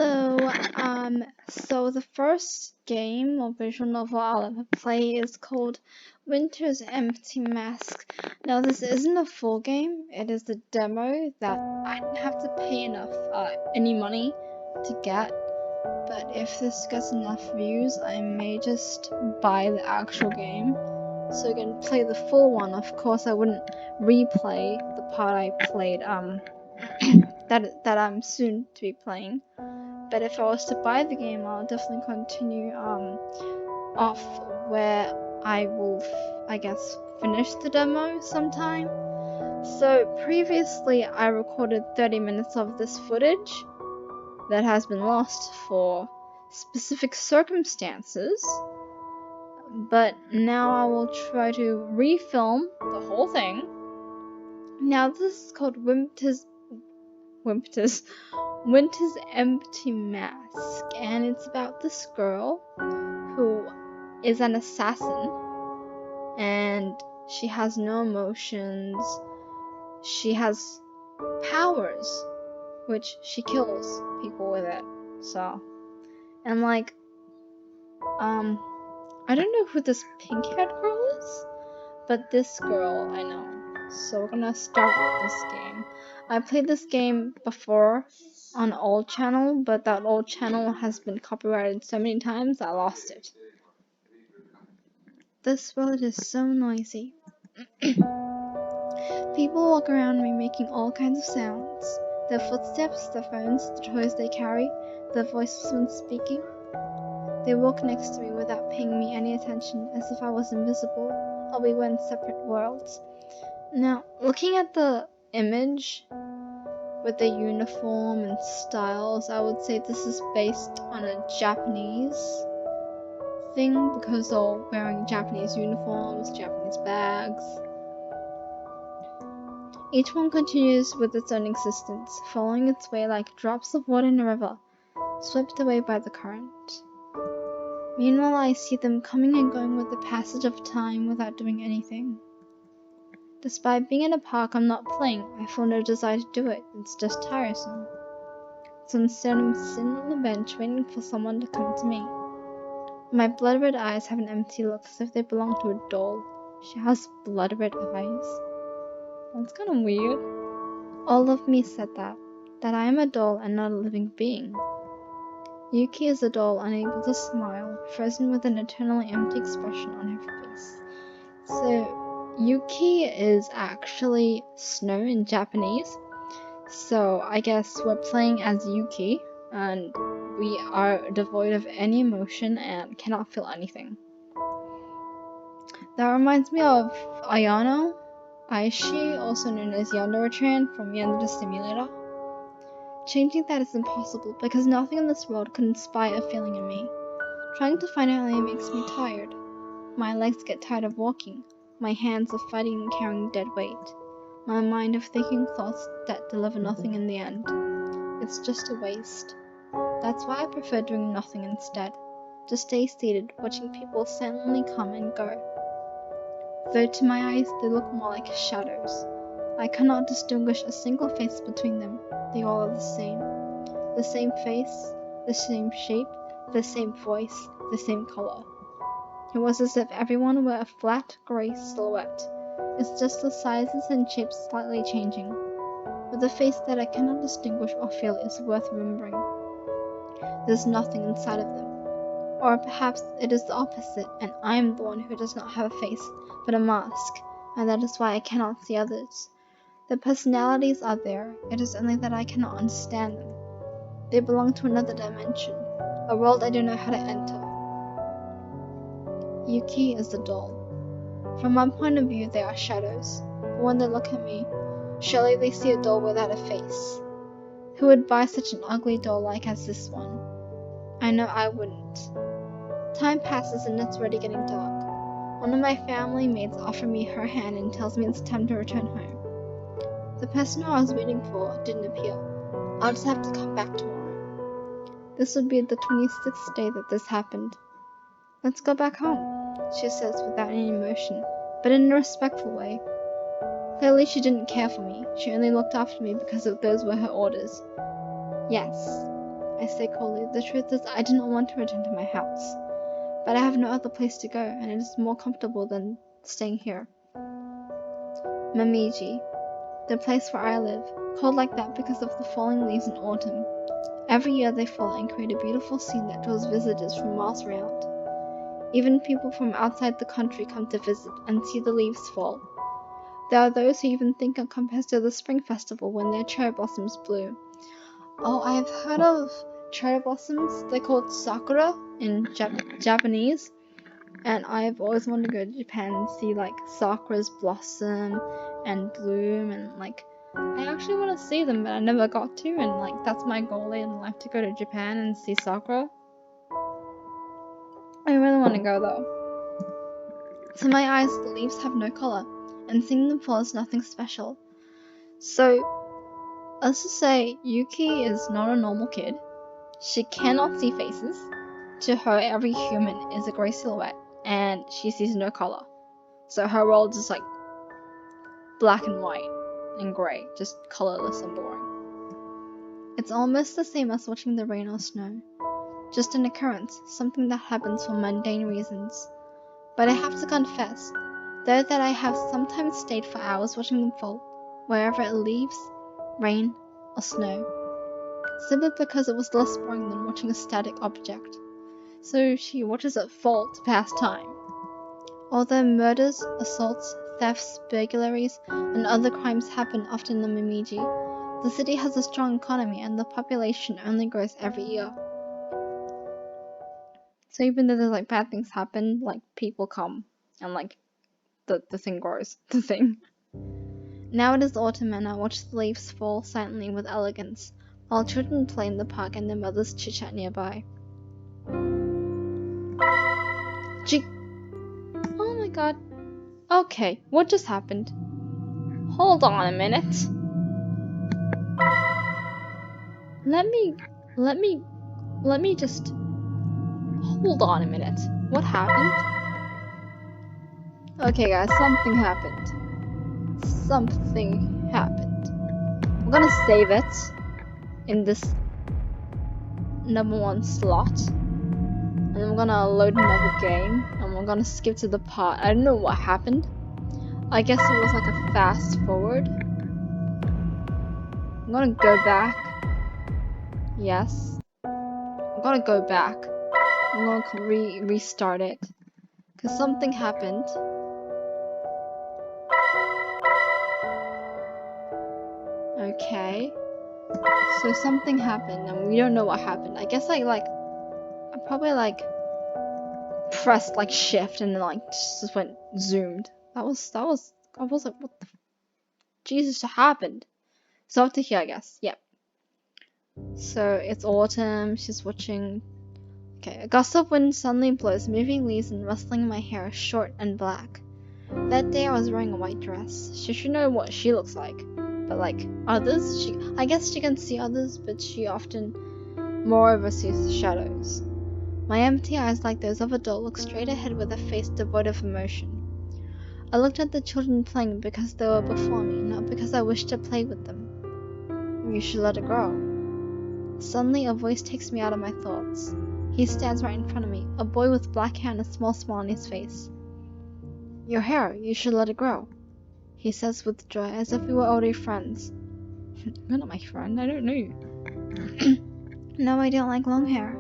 Hello. So the first game or visual novel I'll ever play is called Winter's Empty Mask. Now this isn't a full game, it is a demo that I didn't have to pay any money to get, but if this gets enough views, I may just buy the actual game so I can play the full one. Of course, I wouldn't replay the part I played, that I'm soon to be playing. But if I was to buy the game, I'll definitely continue off where I will, I guess, finish the demo sometime. So previously I recorded 30 minutes of this footage that has been lost for specific circumstances, but now I will try to refilm the whole thing. Now this is called Winter's Empty Mask, and it's about this girl who is an assassin, and she has no emotions. She has powers, which she kills people with it. So, and I don't know who this pink-haired girl is, but this girl I know. So we're gonna start this game. I played this game before on old channel, but that old channel has been copyrighted so many times I lost it. This world is so noisy. People walk around me making all kinds of sounds. Their footsteps, their phones, the toys they carry, their voices when speaking. They walk next to me without paying me any attention, as if I was invisible, or we were in separate worlds. Now, looking at the image with the uniform and styles, I would say this is based on a Japanese thing, because they're all wearing Japanese uniforms, Japanese bags. Each one continues with its own existence, following its way like drops of water in a river, swept away by the current. Meanwhile, I see them coming and going with the passage of time without doing anything. Despite being in a park I'm not playing, I feel no desire to do it, it's just tiresome. So instead I'm sitting on the bench waiting for someone to come to me. My blood-red eyes have an empty look as if they belong to a doll. She has blood-red eyes. That's kind of weird. All of me said that I am a doll and not a living being. Yuki is a doll, unable to smile, frozen with an eternally empty expression on her face. So, Yuki is actually snow in Japanese. So, I guess we're playing as Yuki, and we are devoid of any emotion and cannot feel anything. That reminds me of Ayano Aishi, also known as Yandere-chan from Yandere Simulator. Changing that is impossible because nothing in this world could inspire a feeling in me. Trying to find it only makes me tired. My legs get tired of walking. My hands of fighting and carrying dead weight. My mind of thinking thoughts that deliver nothing in the end. It's just a waste. That's why I prefer doing nothing instead. Just stay seated, watching people silently come and go. Though to my eyes they look more like shadows. I cannot distinguish a single face between them. They all are the same. The same face, the same shape, the same voice, the same color. It was as if everyone were a flat, grey silhouette. It's just the sizes and shapes slightly changing. With a face that I cannot distinguish or feel is worth remembering. There's nothing inside of them. Or perhaps it is the opposite, and I am the one who does not have a face, but a mask, and that is why I cannot see others. Their personalities are there, it is only that I cannot understand them. They belong to another dimension, a world I don't know how to enter. Yuki is the doll. From my point of view, they are shadows, but when they look at me, surely they see a doll without a face. Who would buy such an ugly doll like as this one? I know I wouldn't. Time passes and it's already getting dark. One of my family maids offers me her hand and tells me it's time to return home. The person who I was waiting for didn't appear. I'll just have to come back tomorrow. This would be the 26th day that this happened. Let's go back home, she says without any emotion, but in a respectful way. Clearly she didn't care for me. She only looked after me because those were her orders. Yes, I say coldly. The truth is I do not want to return to my house. But I have no other place to go, and it is more comfortable than staying here. Mamiji, the place where I live, called like that because of the falling leaves in autumn. Every year they fall and create a beautiful scene that draws visitors from miles around. Even people from outside the country come to visit and see the leaves fall. There are those who even think it compares to the spring festival when their cherry blossoms bloom. Oh, I have heard of cherry blossoms. They're called sakura in Japanese. And I've always wanted to go to Japan and see like sakuras blossom and bloom, and like I actually want to see them, but I never got to, and like that's my goal in life, to go to Japan and see sakura. I really want to go though. To my eyes, the leaves have no color, and seeing them fall is nothing special. So, let's just say Yuki is not a normal kid. She cannot see faces. To her, every human is a grey silhouette, and she sees no color. So her world is like black and white and grey, just colorless and boring. It's almost the same as watching the rain or snow. Just an occurrence, something that happens for mundane reasons. But I have to confess, though, that I have sometimes stayed for hours watching them fall, wherever it leaves, rain or snow, simply because it was less boring than watching a static object. So she watches it fall to pass time. Although murders, assaults, thefts, burglaries, and other crimes happen often in Momiji, the city has a strong economy and the population only grows every year. So even though there's like bad things happen, like people come and like the thing grows, the thing. Now it is autumn and I watch the leaves fall silently with elegance, while children play in the park and their mothers chit-chat nearby. Oh my god. Okay, what just happened? Hold on a minute. Let me just hold on a minute. What happened? Okay guys, something happened. Something happened. We're gonna save it in this #1 slot. And we're gonna load another game. And we're gonna skip to the part. I don't know what happened. I guess it was like a fast forward. I'm gonna go back. Yes. I'm gonna go back. I'm gonna restart it. Cause something happened. Okay. So something happened and we don't know what happened. I guess I probably like pressed like shift and then like just went zoomed. I was like, what the Jesus happened? So up to here, I guess. Yep. So it's autumn, she's watching. Okay, a gust of wind suddenly blows, moving leaves and rustling my hair, short and black. That day I was wearing a white dress. She should know what she looks like. But like others, I guess she can see others, but she often moreover sees shadows. My empty eyes, like those of a doll, looked straight ahead with a face devoid of emotion. I looked at the children playing because they were before me, not because I wished to play with them. You should let it grow. Suddenly a voice takes me out of my thoughts. He stands right in front of me, a boy with black hair and a small smile on his face. Your hair, you should let it grow, he says with joy, as if we were already friends. You're not my friend, I don't know you. No, I don't like long hair,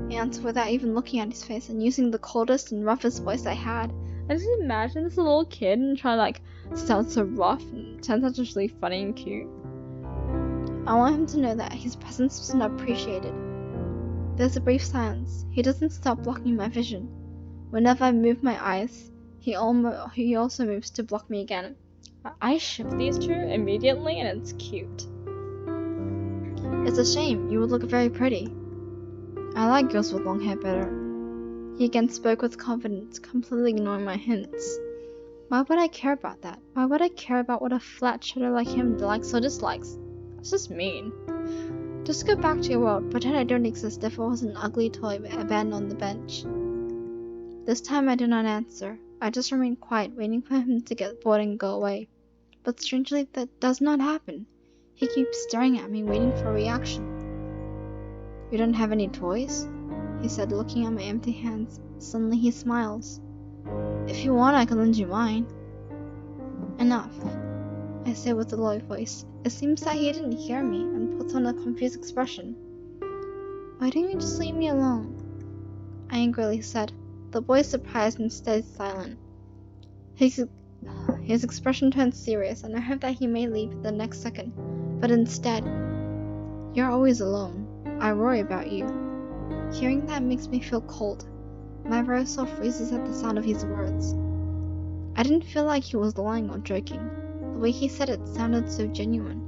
I answered without even looking at his face and using the coldest and roughest voice I had. I just imagine this little kid and try to like sound so rough and sound such really funny and cute. I want him to know that his presence was not appreciated. There's a brief silence. He doesn't stop blocking my vision. Whenever I move my eyes, he also moves to block me again. I ship these two immediately and it's cute. It's a shame, you would look very pretty. I like girls with long hair better. He again spoke with confidence, completely ignoring my hints. Why would I care about that? Why would I care about what a flat shadow like him likes or dislikes? That's just mean. Just go back to your world, pretend I don't exist if it was an ugly toy abandoned on the bench. This time I do not answer. I just remain quiet, waiting for him to get bored and go away. But strangely, that does not happen. He keeps staring at me, waiting for a reaction. You don't have any toys? He said, looking at my empty hands. Suddenly he smiles. If you want, I can lend you mine. Enough, I say with a low voice. It seems that he didn't hear me and puts on a confused expression. Why don't you just leave me alone? I angrily said. The boy is surprised and stays silent. His expression turns serious, and I hope that he may leave the next second. But instead, you're always alone. I worry about you. Hearing that makes me feel cold. My very soul freezes at the sound of his words. I didn't feel like he was lying or joking. The way he said it sounded so genuine,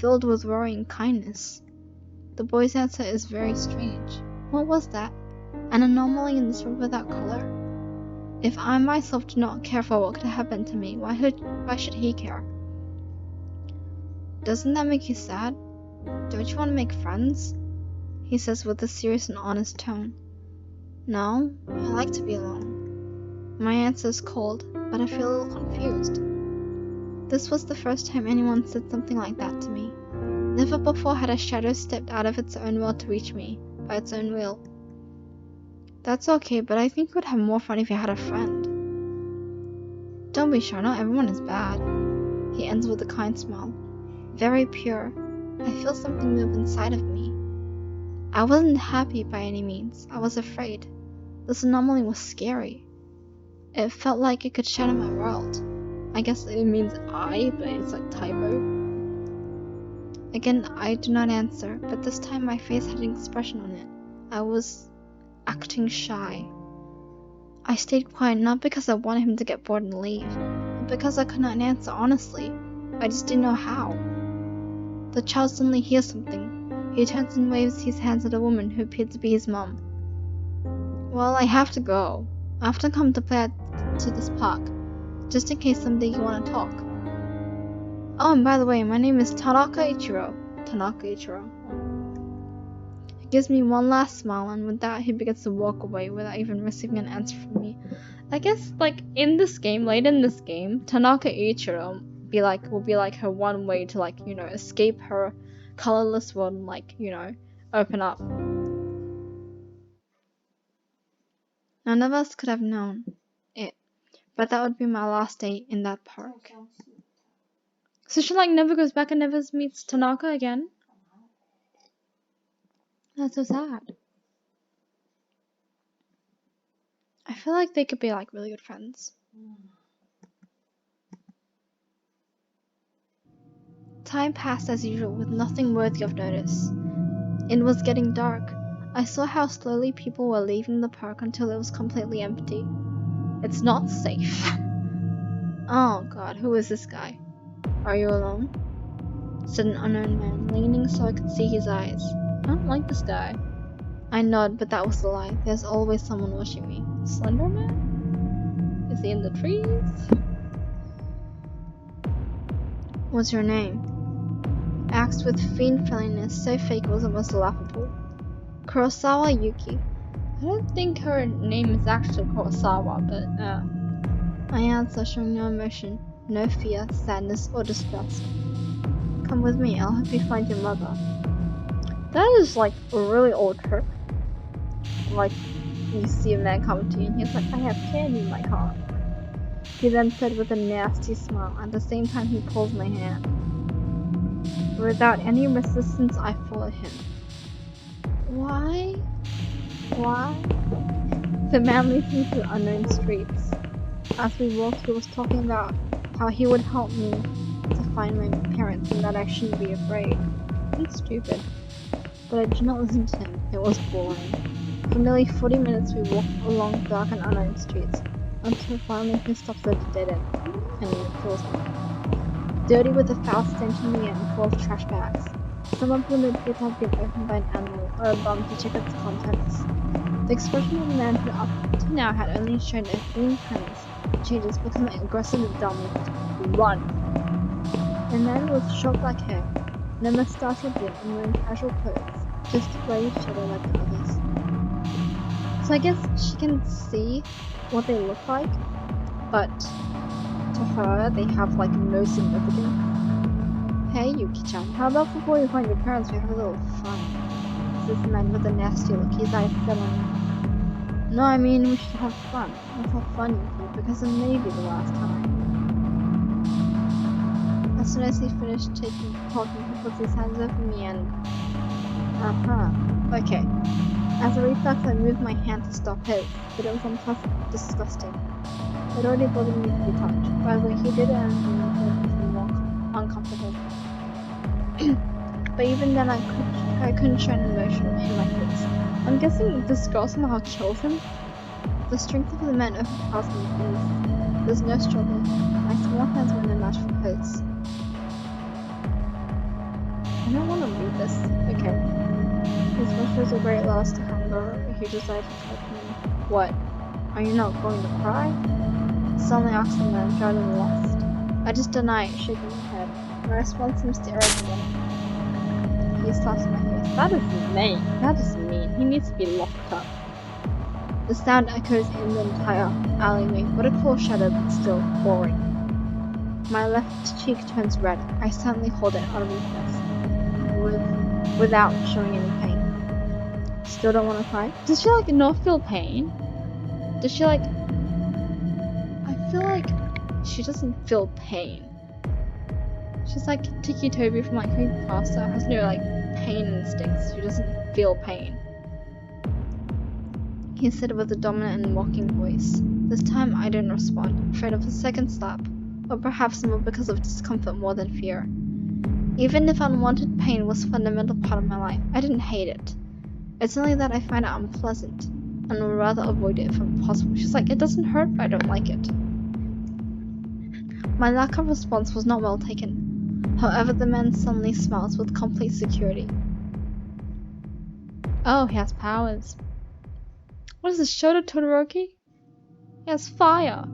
filled with worry and kindness. The boy's answer is very strange. What was that? An anomaly in this world without color? If I myself do not care for what could happen to me, why should he care? Doesn't that make you sad? Don't you want to make friends? He says with a serious and honest tone. No, I like to be alone. My answer is cold, but I feel a little confused. This was the first time anyone said something like that to me. Never before had a shadow stepped out of its own world to reach me, by its own will. That's okay, but I think we'd have more fun if you had a friend. Don't be shy, not everyone is bad. He ends with a kind smile. Very pure. I feel something move inside of me. I wasn't happy by any means. I was afraid. This anomaly was scary. It felt like it could shatter my world. I guess it means I, but it's like typo. Again, I do not answer, but this time my face had an expression on it. I was acting shy. I stayed quiet not because I wanted him to get bored and leave, but because I could not answer honestly. I just didn't know how. The child suddenly hears something. He turns and waves his hands at a woman who appeared to be his mum. Well, I have to go. I have to come to play to this park, just in case someday you want to talk. Oh, and by the way, my name is Tanaka Ichiro. He gives me one last smile, and with that he begins to walk away without even receiving an answer from me. I guess, like, later in this game, Tanaka Ichiro will be like her one way to, like, you know, escape her colorless world and, like, you know, open up. None of us could have known it, but that would be my last day in that park. So she, like, never goes back and never meets Tanaka again? That's so sad. I feel like they could be, like, really good friends. Time passed as usual with nothing worthy of notice. It was getting dark. I saw how slowly people were leaving the park until it was completely empty. It's not safe. Oh god, who is this guy? Are you alone? Said an unknown man, leaning so I could see his eyes. I don't like this guy. I nod, but that was a lie. There's always someone watching me. Slender Man? Is he in the trees? What's your name? Asked with fiend friendliness, so fake it was almost laughable. Kurosawa Yuki. I don't think her name is actually Kurosawa, but I answer, showing no emotion, no fear, sadness, or disgust. Come with me, I'll help you find your mother. That is like a really old trick. Like, you see a man come to you and he's like, I have candy in my car. He then said with a nasty smile, at the same time he pulls my hand. Without any resistance, I follow him. Why? The man leads me to unknown streets. As we walked, he was talking about how he would help me to find my parents and that I shouldn't be afraid. It's stupid. But I did not listen to him. It was boring. For nearly 40 minutes we walked along dark and unknown streets, until finally he stops at a dead end, and he kills me. Dirty with a foul stench in the air and full of trash bags. Some of them appear to have been opened by an animal or a bum to check its contents. The expression of the man who up to now had only shown a few kindness changes, becoming aggressive and dominant. Run! The man with shock-like hair, no moustache or beard, and wearing casual clothes, just a grey shadow like the others. So I guess she can see what they look like, but to her they have like no significance. Hey Yuki-chan, how about before you find your parents we have a little fun? faces the man with a nasty look. His eyes fell on me. No, I mean, we should have fun. Let's have fun, Yuki, because it may be the last time. As soon as he finished talking, he puts his hands over me and... Okay. As a reflex, I moved my hand to stop his, but it was unpleasant, disgusting. It already bothered me to be touched. By the way, he did it and it made me more uncomfortable. But even then, I couldn't show an emotion in my face. I'm guessing this girl somehow kills him? The strength of the man overpowers me, and there's no struggle. My small hands were in a match for his. I don't want to read this. Okay. His wish was a great loss to hunger. He decided to touch me. What? Are you not going to cry? Suddenly asked the man, driving lost. I just deny it, shaking my head. My response seems to irritate him. He slaps my face. That is mean. That is mean. He needs to be locked up. The sound echoes in the entire alleyway. What a cool shadow, but still boring. My left cheek turns red. I suddenly hold it on a reflex, without showing any pain. Still don't want to cry? Does she not feel pain? Does she I feel like she doesn't feel pain. She's like Tiki Toby from Creepypasta, has no pain instincts. She doesn't feel pain. He said with a dominant and mocking voice. This time I don't respond, afraid of a second slap, or perhaps more because of discomfort more than fear. Even if unwanted pain was a fundamental part of my life, I didn't hate it. It's only that I find it unpleasant, and would rather avoid it if possible. She's like, it doesn't hurt, but I don't like it. My lack of response was not well taken. However, the man suddenly smiles with complete security. Oh, he has powers. What is this, Shoto Todoroki? He has fire!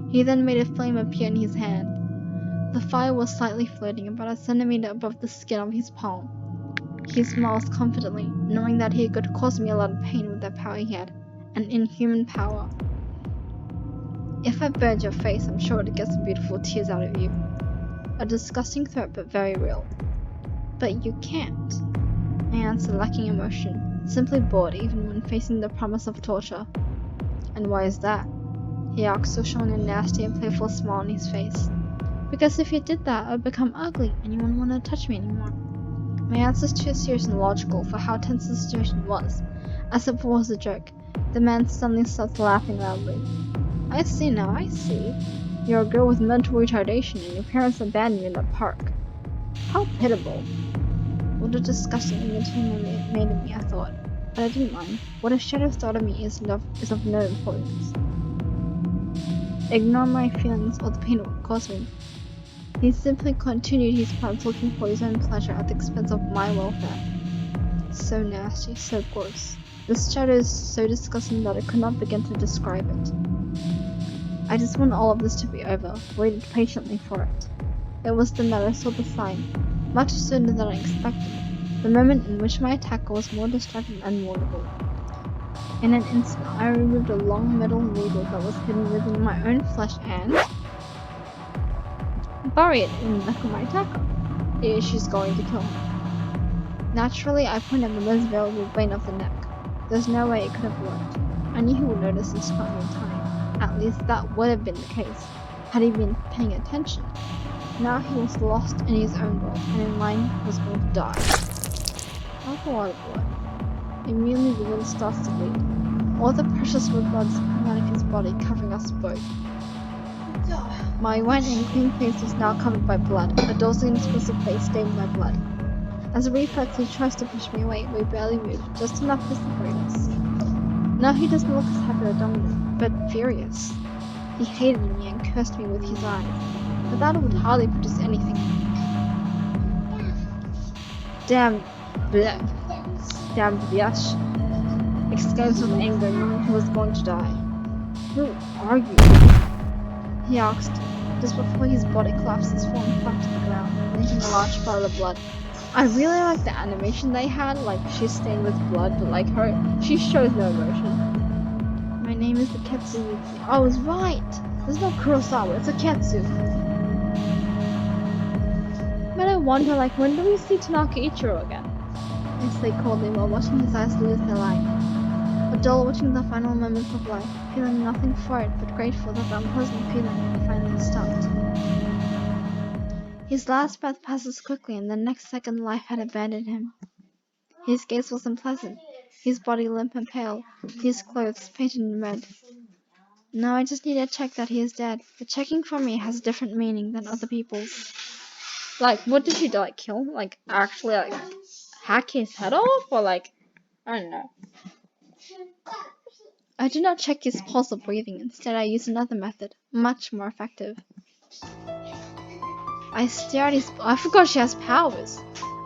He then made a flame appear in his hand. The fire was slightly floating about a centimeter above the skin of his palm. He smiles confidently, knowing that he could cause me a lot of pain with that power he had. An inhuman power. If I burned your face, I'm sure to get some beautiful tears out of you. A disgusting threat, but very real. But you can't. I answered, lacking emotion, simply bored even when facing the promise of torture. And why is that? He asked, still showing a nasty and playful smile on his face. Because if you did that, I'd become ugly and you wouldn't want to touch me anymore. My answer's too serious and logical for how tense the situation was. As if it was a joke, the man suddenly starts laughing loudly. I see now, I see. You're a girl with mental retardation and your parents abandoned you in the park. How pitiable. What a disgusting image he made of me, I thought. But I didn't mind. What a shadow thought of me is of no importance. Ignore my feelings or the pain it would cause me. He simply continued his plans, looking for his own pleasure at the expense of my welfare. So nasty, so gross. This shadow is so disgusting that I could not begin to describe it. I just want all of this to be over, waited patiently for it. It was then that I saw the sign, much sooner than I expected, the moment in which my attacker was more distracted and vulnerable. In an instant, I removed a long metal needle that was hidden within my own flesh and bury it in the neck of my attacker. She's going to kill him. Naturally, I pointed at the most valuable vein of the neck. There's no way it could have worked. I knew he would notice and strike me in time. At least that would have been the case, had he been paying attention. Now he was lost in his own world, and in mine was going to die. That's a lot of blood. Immediately the wound starts to bleed. All the precious red blood is coming out of his body, covering us both. My white and clean face was now covered by blood, a dozing explosive face stained by blood. As a reflex, he tries to push me away. We barely moved, just enough to separate us. Now he doesn't look as happy or dominant, but furious. He hated me and cursed me with his eyes, but that would hardly produce anything. Damn bitch! Exclaims with anger, knowing he was going to die. Who are you? He asked, just before his body collapses, falling flat to the ground, leaving a large spot of blood. I really like the animation they had, she's stained with blood, but she shows no emotion. My name is the Ketsu Yuki. I was right! There's no Kurosawa, it's a Ketsu. But I wonder, when do we see Tanaka Ichiro again? I say coldly while watching his eyes lose their light. A doll watching the final moments of life, feeling nothing for it but grateful that the unpleasant feeling had finally stopped. His last breath passes quickly, and the next second life had abandoned him. His gaze was unpleasant, his body limp and pale, his clothes painted in red. Now I just need to check that he is dead, but checking for me has a different meaning than other people's. Like, what did she do? Like, kill him? Like, actually, like, hack his head off? Or, like, I don't know. I did not check his pulse or breathing. Instead, I used another method, much more effective. I stare at his... I forgot she has powers.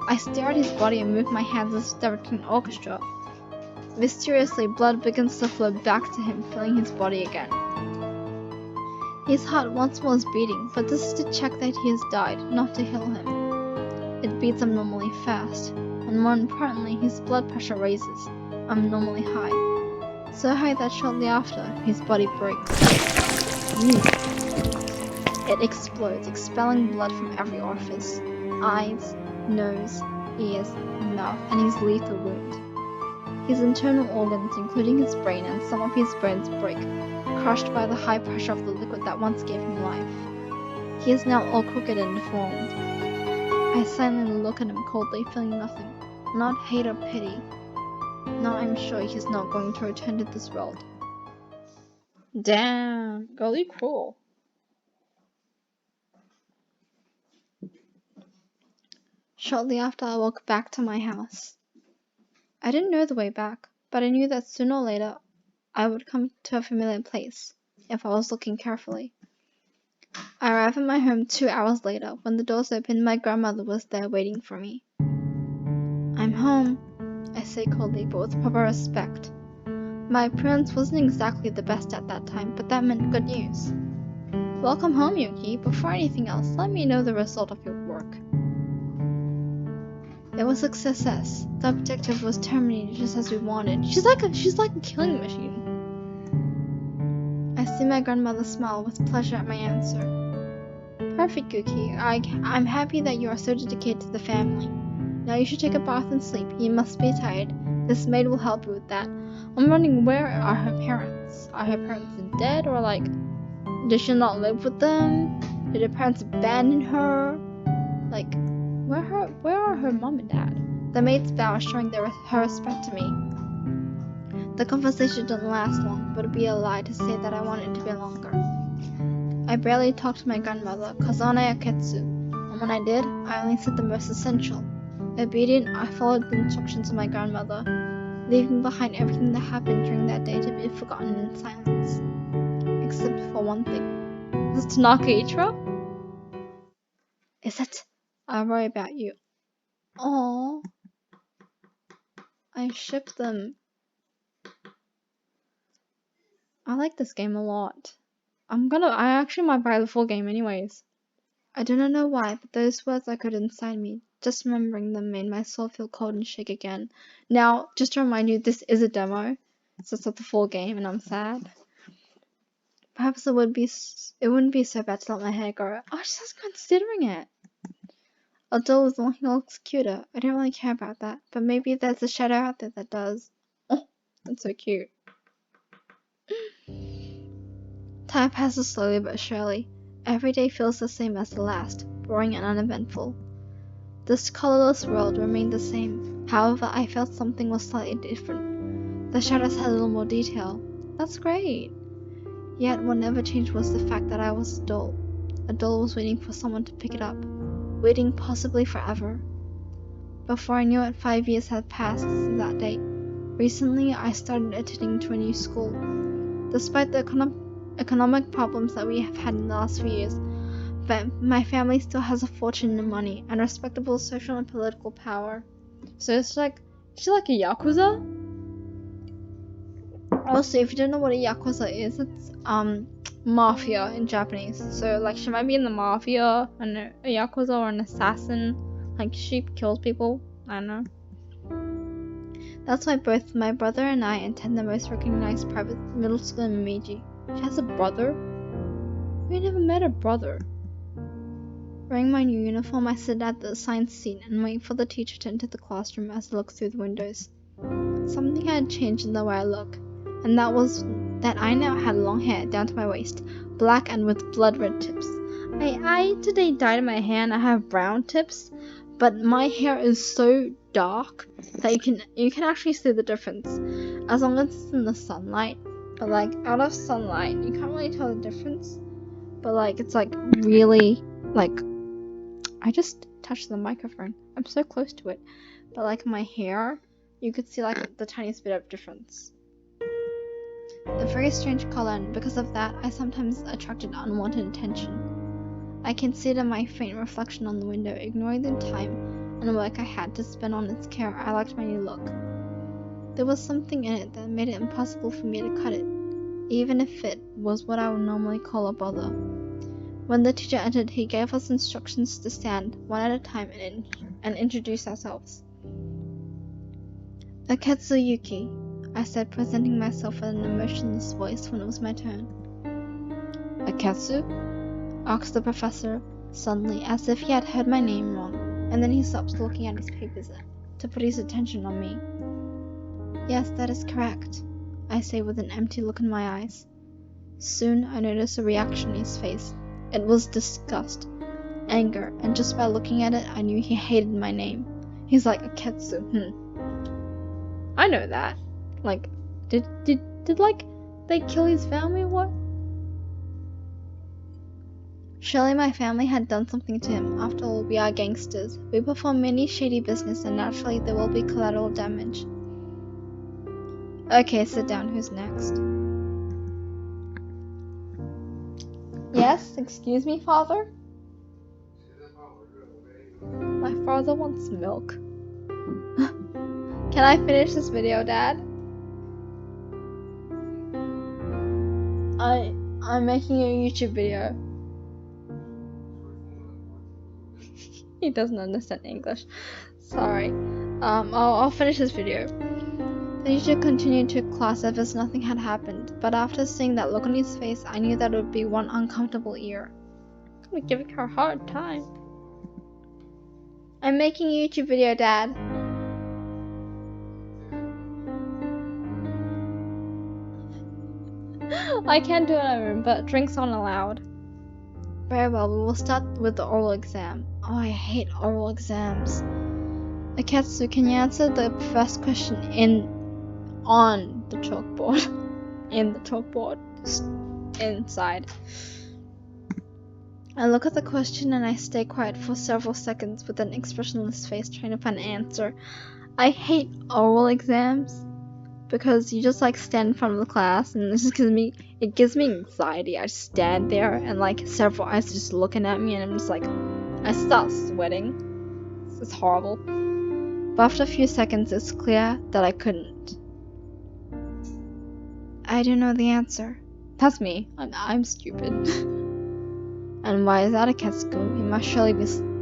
I stare at his body and move my hands as if they were an orchestra. Mysteriously, blood begins to flow back to him, filling his body again. His heart once more is beating, but this is to check that he has died, not to heal him. It beats abnormally fast, and more importantly, his blood pressure raises, abnormally high. So high that shortly after, his body breaks. It explodes, expelling blood from every orifice. Eyes, nose, ears, and mouth, and his lethal wound. His internal organs, including his brain and some of his bones, break, crushed by the high pressure of the liquid that once gave him life. He is now all crooked and deformed. I silently look at him coldly, feeling nothing, not hate or pity. Now I'm sure he is not going to return to this world. Damn, golly cool. Shortly after, I walked back to my house. I didn't know the way back, but I knew that sooner or later I would come to a familiar place, if I was looking carefully. I arrived at my home 2 hours later. When the doors opened, my grandmother was there waiting for me. I'm home, I say coldly, but with proper respect. My appearance wasn't exactly the best at that time, but that meant good news. Welcome home, Yuki. Before anything else, let me know the result of your work. It was a success. The objective was terminated just as we wanted. She's like a killing machine. I see my grandmother smile with pleasure at my answer. Perfect, Yuki. I'm happy that you are so dedicated to the family. Now you should take a bath and sleep. You must be tired. This maid will help you with that. I'm wondering, where are her parents? Are her parents dead, or like, did she not live with them? Did her parents abandon her? Like, where are her mom and dad? The maid's bow showing her respect to me. The conversation didn't last long, but it'd be a lie to say that I wanted it to be longer. I barely talked to my grandmother, Kazane Aketsu, and when I did, I only said the most essential. Obedient, I followed the instructions of my grandmother, leaving behind everything that happened during that day to be forgotten in silence. Except for one thing. Is Tanaka Ichiro? Is it? I worry about you. Aww. I ship them. I like this game a lot. I actually might buy the full game anyways. I do not know why, but those words echoed inside me. Just remembering them made my soul feel cold and shake again. Now, just to remind you, this is a demo, so it's not the full game, and I'm sad. Perhaps it wouldn't be so bad to let my hair grow. I was just considering it. A doll is the one who looks cuter. I don't really care about that, but maybe there's a shadow out there that does. Oh, that's so cute. Time passes slowly but surely. Every day feels the same as the last, boring and uneventful. This colorless world remained the same. However, I felt something was slightly different. The shadows had a little more detail. That's great. Yet what never changed was the fact that I was a doll. A doll was waiting for someone to pick it up. Waiting possibly forever. Before I knew it, 5 years had passed since that date. Recently, I started attending to a new school. Despite the economic problems that we have had in the last few years, my family still has a fortune in money and respectable social and political power. So she's like a yakuza? Also, if you don't know what a yakuza is, it's mafia in Japanese. So like, she might be in the mafia, and a yakuza or an assassin. Like, she kills people. I don't know. That's why both my brother and I attend the most recognized private middle school in Meiji. She has a brother? We never met a brother. Wearing my new uniform, I sit at the assigned seat and wait for the teacher to enter the classroom as I look through the windows. Something had changed in the way I look, and that was that I now had long hair down to my waist, black and with blood-red tips. I today dyed my hair and I have brown tips, but my hair is so dark that you can actually see the difference as long as it's in the sunlight. But like out of sunlight, you can't really tell the difference. But like it's like really like I just touched the microphone. I'm so close to it. But like my hair, you could see like the tiniest bit of difference. A very strange color, and because of that, I sometimes attracted unwanted attention. I can see it in my faint reflection on the window, ignoring the time and work I had to spend on its care. I liked my new look. There was something in it that made it impossible for me to cut it, even if it was what I would normally call a bother. When the teacher entered, he gave us instructions to stand, one at a time, and introduce ourselves. Aketsu Yuki, I said, presenting myself with an emotionless voice when it was my turn. Aketsu? Asked the professor suddenly, as if he had heard my name wrong, and then he stopped looking at his papers to put his attention on me. Yes, that is correct, I say with an empty look in my eyes. Soon I noticed a reaction in his face. It was disgust, anger, and just by looking at it, I knew he hated my name. He's like, Aketsu, I know that. Like, did like, they kill his family or what? Surely my family had done something to him. After all, we are gangsters. We perform many shady business, and naturally there will be collateral damage. Okay, sit down. Who's next? Yes, excuse me, father? My father wants milk. Can I finish this video, Dad? I'm making a YouTube video. He doesn't understand English. Sorry. I'll finish this video. The teacher continued to class as if nothing had happened, but after seeing that look on his face, I knew that it would be one uncomfortable ear. I'm gonna give her a hard time. I'm making a YouTube video, Dad. I can do it in my room, but drinks aren't allowed. Very well, we will start with the oral exam. Oh, I hate oral exams. Aketsu, can you answer the first question on the chalkboard? In the chalkboard. Inside. I look at the question and I stay quiet for several seconds with an expressionless face trying to find an answer. I hate oral exams because you just like stand in front of the class and it gives me anxiety. I just stand there and like several eyes are just looking at me and I'm just like, I start sweating. It's horrible. But after a few seconds, it's clear that I couldn't. I don't know the answer. That's me. I'm stupid. And why is that, Aketsuko?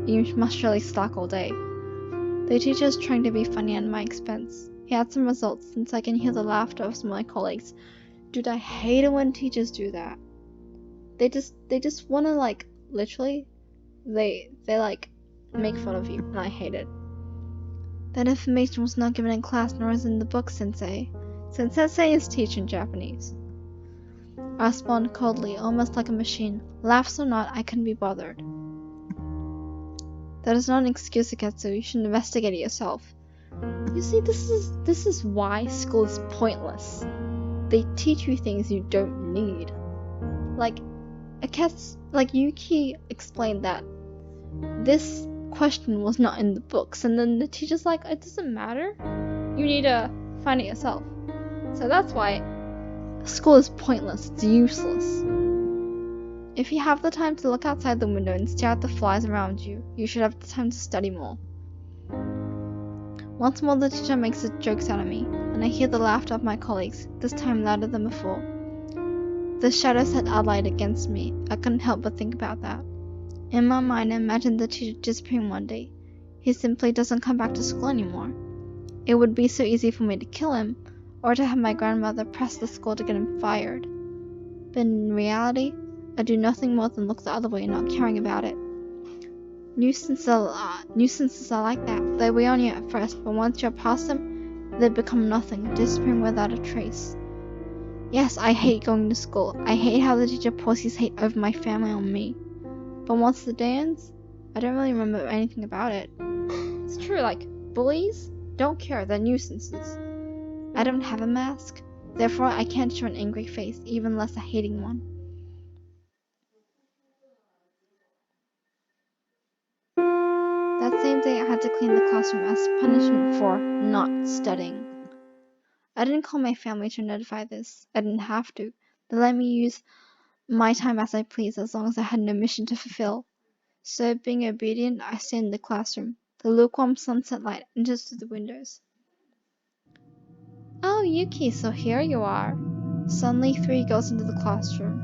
You must surely slack all day. The teacher is trying to be funny at my expense. He had some results since I can hear the laughter of some of my colleagues. Dude, I hate it when teachers do that. They just wanna like literally they like make fun of you, and I hate it. That information was not given in class nor is in the book, Sensei. Sensei is teaching Japanese. I respond coldly, almost like a machine. Laughs or not, I couldn't be bothered. That is not an excuse, Aketsu. You should investigate it yourself. You see, this is why school is pointless. They teach you things you don't need. Like Yuki explained that this question was not in the books, and then the teacher's like, it doesn't matter. You need to find it yourself. So that's why school is pointless. It's useless. If you have the time to look outside the window and stare at the flies around you, you should have the time to study more. Once more the teacher makes jokes out of me, and I hear the laughter of my colleagues, this time louder than before. The shadow set Adelaide against me. I couldn't help but think about that. In my mind I imagined the teacher disappearing one day. He simply doesn't come back to school anymore. It would be so easy for me to kill him, or to have my grandmother press the school to get him fired. But in reality, I do nothing more than look the other way, not caring about it. Nuisances are like that. They weigh on you at first, but once you're past them, they become nothing, disappearing without a trace. Yes, I hate going to school. I hate how the teacher pours hate over my family on me. But once the day ends, I don't really remember anything about it. It's true, like, bullies don't care, they're nuisances. I don't have a mask, therefore I can't show an angry face, even less a hating one. That same day I had to clean the classroom as punishment for not studying. I didn't call my family to notify this. I didn't have to. They let me use my time as I pleased as long as I had no mission to fulfill. So, being obedient, I stayed in the classroom. The lukewarm sunset light enters through the windows. Oh, Yuki, so here you are. Suddenly, 3 girls into the classroom.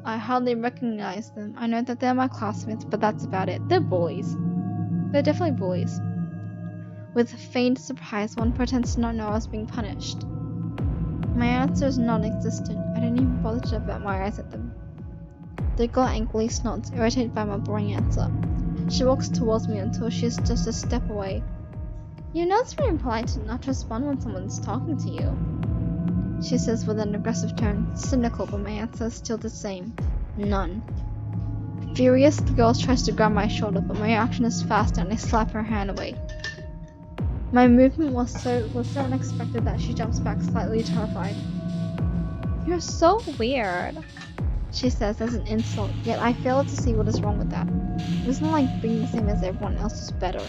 I hardly recognize them. I know that they're my classmates, but that's about it. They're bullies. They're definitely bullies. With faint surprise, one pretends to not know I was being punished. My answer is non-existent. I didn't even bother to avert my eyes at them. The girl angrily snorts, irritated by my boring answer. She walks towards me until she's just a step away. You know it's very impolite to not respond when someone's talking to you, she says with an aggressive tone, cynical, but my answer is still the same. None. Furious, the girl tries to grab my shoulder, but my reaction is fast and I slap her hand away. My movement was so unexpected that she jumps back slightly terrified. You're so weird, she says as an insult, yet I fail to see what is wrong with that. It isn't like being the same as everyone else is better.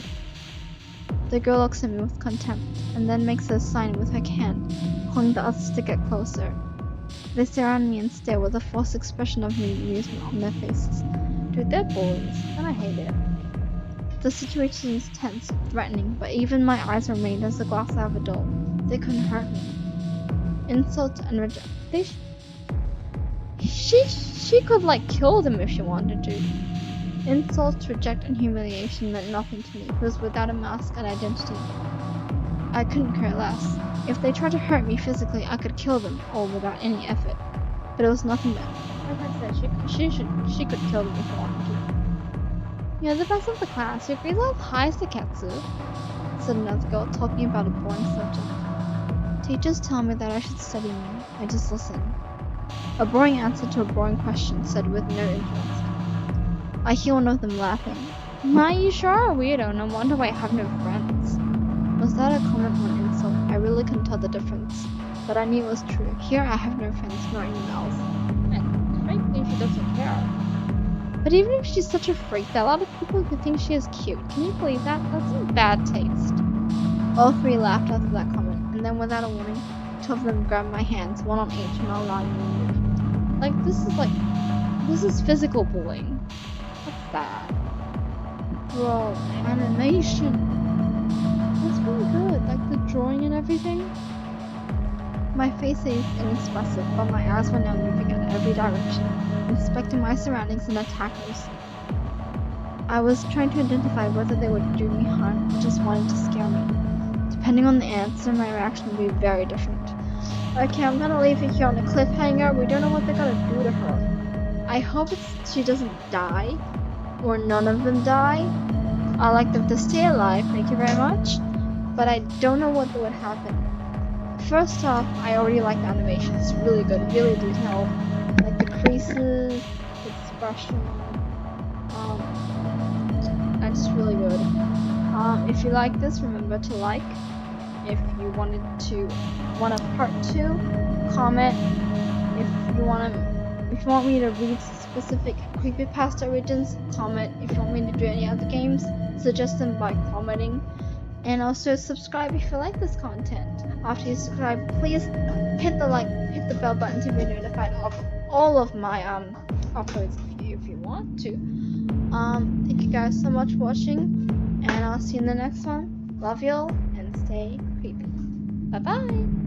The girl looks at me with contempt, and then makes a sign with her hand, calling the others to get closer. They surround me and stare with a false expression of amusement on their faces. Dude, they're bullies, and I hate it. The situation is tense, threatening, but even my eyes remained as the glass out of a door. They couldn't hurt me. Insult and rejection. She could kill them if she wanted to. Insult, reject, and humiliation meant nothing to me, who was without a mask and identity. I couldn't care less. If they tried to hurt me physically, I could kill them, all without any effort. But it was nothing better. Like I said, she could kill them if she wanted to. You're the best of the class. Your grades are high, Seketsu, said another girl, talking about a boring subject. Teachers tell me that I should study more. I just listen. A boring answer to a boring question, said with no interest. I hear one of them laughing. My, you sure are a weirdo, no wonder why I have no friends. Was that a comment or an insult? I really couldn't tell the difference, but I knew it was true. Here I have no friends nor anyone else. And frankly, she doesn't care. But even if she's such a freak, there are a lot of people who think she is cute. Can you believe that? That's in bad taste. All 3 laughed after that comment, and then without a warning, 2 of them grabbed my hands, one on each, and all allowed me to move. This is physical bullying. What's that? Bro, animation. That's really good, like the drawing and everything. My face is inexpressive, but my eyes were now moving in every direction, inspecting my surroundings and attackers. I was trying to identify whether they would do me harm or just wanted to scare me. Depending on the answer, my reaction would be very different. Okay, I'm gonna leave you here on a cliffhanger. We don't know what they're gonna do to her. I hope she doesn't die, or none of them die. I like them to stay alive, thank you very much. But I don't know what would happen. First off, I already like the animation. It's really good, really detailed. Like the creases, the expression. That's really good. If you like this, remember to like. If you want a part 2, comment. If you want me to read specific creepypasta origins, comment. If you want me to do any other games, suggest them by commenting. And also subscribe if you like this content. After you subscribe, please hit the bell button to be notified of all of my uploads if you want to. Thank you guys so much for watching, and I'll see you in the next one. Love y'all and stay creepy. Bye bye.